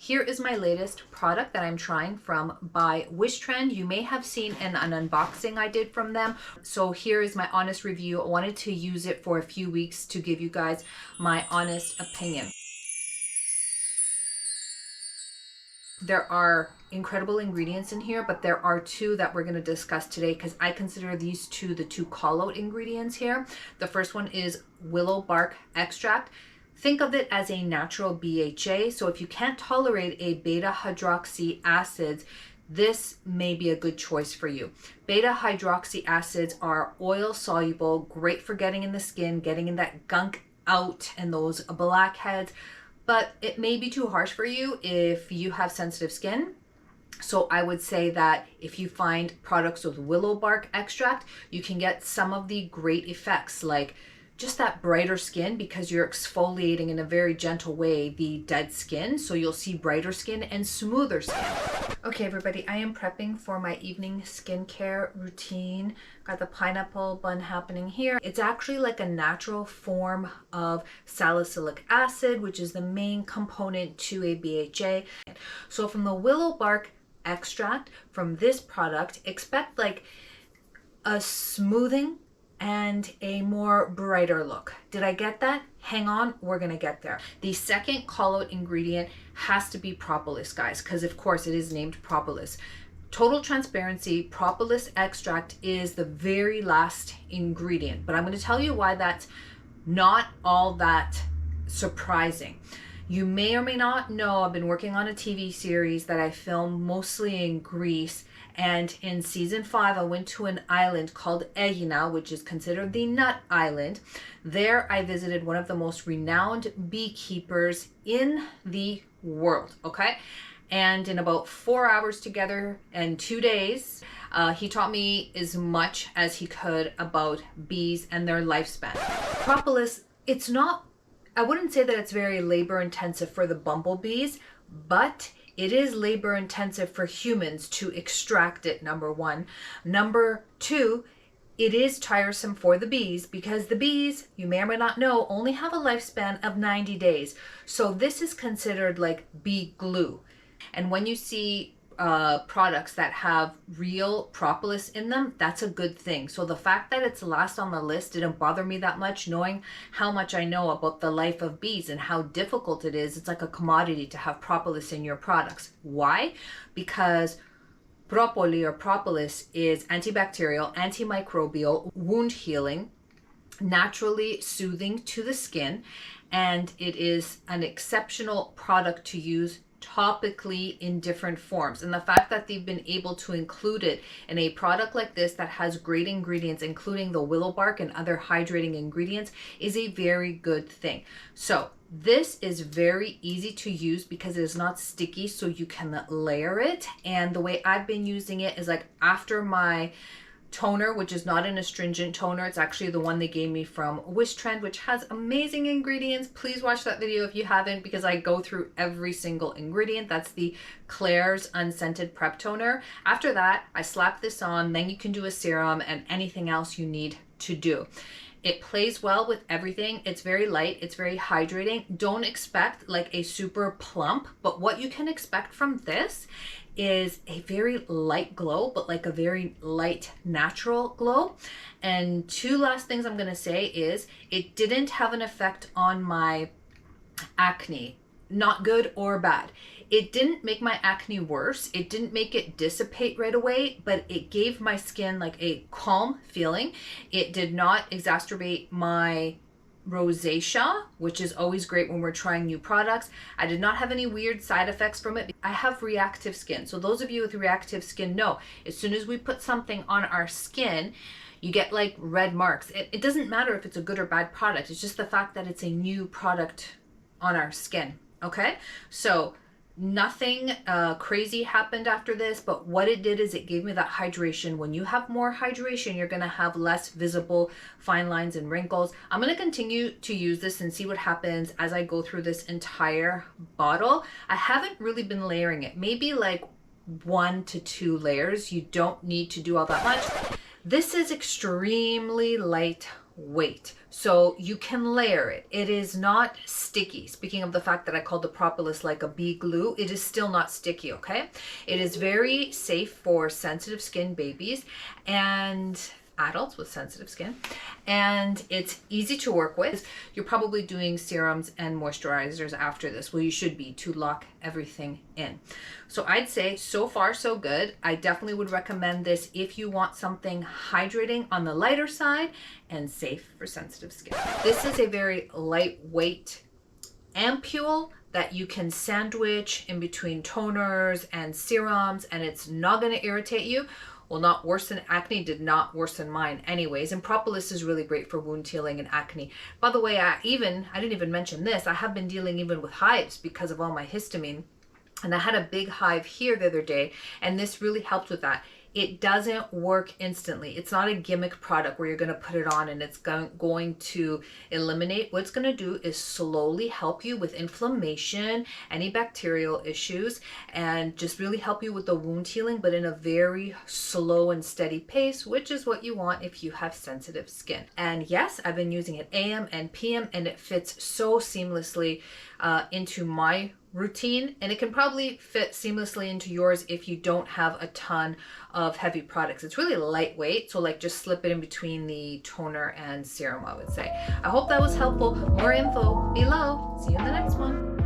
Here is my latest product that I'm trying from by Wishtrend. You may have seen an unboxing I did from them. So here is my honest review. I wanted to use it for a few weeks to give you guys my honest opinion. There are incredible ingredients in here, but there are two that we're going to discuss today because I consider these two the two call-out ingredients here. The first one is willow bark extract. Think of it as a natural BHA. So if you can't tolerate a beta hydroxy acids, this may be a good choice for you. Beta hydroxy acids are oil soluble, great for getting in the skin, getting in that gunk out and those blackheads. But it may be too harsh for you if you have sensitive skin. So I would say that if you find products with willow bark extract, you can get some of the great effects, like just that brighter skin, because you're exfoliating in a very gentle way the dead skin. So you'll see brighter skin and smoother skin. Okay, everybody, I am prepping for my evening skincare routine. Got the pineapple bun happening here. It's actually like a natural form of salicylic acid, which is the main component to a BHA. So from the willow bark extract from this product, expect like a smoothing and a more brighter look. Did I get that? Hang on, we're gonna get there. The second call-out ingredient has to be propolis, guys, because of course it is named propolis. Total transparency, propolis extract is the very last ingredient, but I'm going to tell you why that's not all that surprising. You may or may not know I've been working on a TV series that I filmed mostly in Greece, and in season 5 I went to an island called Aegina, which is considered the nut island. There I visited one of the most renowned beekeepers in the world, okay? And in about 4 hours together and 2 days, he taught me as much as he could about bees and their lifespan. Propolis, it's not, I wouldn't say that it's very labor intensive for the bumblebees, but it is labor intensive for humans to extract it, number one. Number two, it is tiresome for the bees because the bees, you may or may not know, only have a lifespan of 90 days. So this is considered like bee glue. And when you see products that have real propolis in them, that's a good thing. So the fact that it's last on the list didn't bother me that much, knowing how much I know about the life of bees and how difficult it is. It's like a commodity to have propolis in your products. Why? Because propolis is antibacterial, antimicrobial, wound healing, naturally soothing to the skin, and it is an exceptional product to use topically in different forms. And the fact that they've been able to include it in a product like this that has great ingredients, including the willow bark and other hydrating ingredients, is a very good thing. So this is very easy to use because it is not sticky, so you can layer it. And the way I've been using it is like after my toner, which is not an astringent toner. It's actually the one they gave me from Wishtrend, which has amazing ingredients. Please watch that video if you haven't, because I go through every single ingredient. That's the Claire's Unscented Prep Toner. After that, I slap this on, then you can do a serum and anything else you need to do. It plays well with everything. It's very light. It's very hydrating. Don't expect like a super plump, but what you can expect from this is a very light glow, but like a very light natural glow. And two last things I'm going to say is it didn't have an effect on my acne, not good or bad. It didn't make my acne worse. It didn't make it dissipate right away, but it gave my skin like a calm feeling. It did not exacerbate my rosacea, which is always great when we're trying new products. I did not have any weird side effects from it. I have reactive skin. So those of you with reactive skin know, as soon as we put something on our skin, you get like red marks. It doesn't matter if it's a good or bad product. It's just the fact that it's a new product on our skin. Okay? So nothing crazy happened after this, but what it did is it gave me that hydration. When you have more hydration, you're going to have less visible fine lines and wrinkles. I'm going to continue to use this and see what happens as I go through this entire bottle. I haven't really been layering it, maybe like 1 to 2 layers. You don't need to do all that much. This is extremely lightweight. lightweight, so you can layer it. It is not sticky. Speaking of the fact that I called the propolis like a bee glue, it is still not sticky, okay? It is very safe for sensitive skin babies and adults with sensitive skin, and it's easy to work with. You're probably doing serums and moisturizers after this. Well, you should be, to lock everything in. So I'd say so far so good. I definitely would recommend this if you want something hydrating on the lighter side and safe for sensitive skin. This is a very lightweight ampule that you can sandwich in between toners and serums, and it's not going to irritate you. Will not worsen acne, did not worsen mine anyways. And propolis is really great for wound healing and acne. By the way, I didn't even mention this. I have been dealing even with hives because of all my histamine. And I had a big hive here the other day, and this really helped with that. It doesn't work instantly. It's not a gimmick product where you're going to put it on and it's going to eliminate. What it's going to do is slowly help you with inflammation, any bacterial issues, and just really help you with the wound healing, but in a very slow and steady pace, which is what you want if you have sensitive skin. And yes, I've been using it AM and PM, and it fits so seamlessly into my routine, and it can probably fit seamlessly into yours if you don't have a ton of heavy products. It's really lightweight, so like just slip it in between the toner and serum, I would say. I hope that was helpful. More info below. See you in the next one.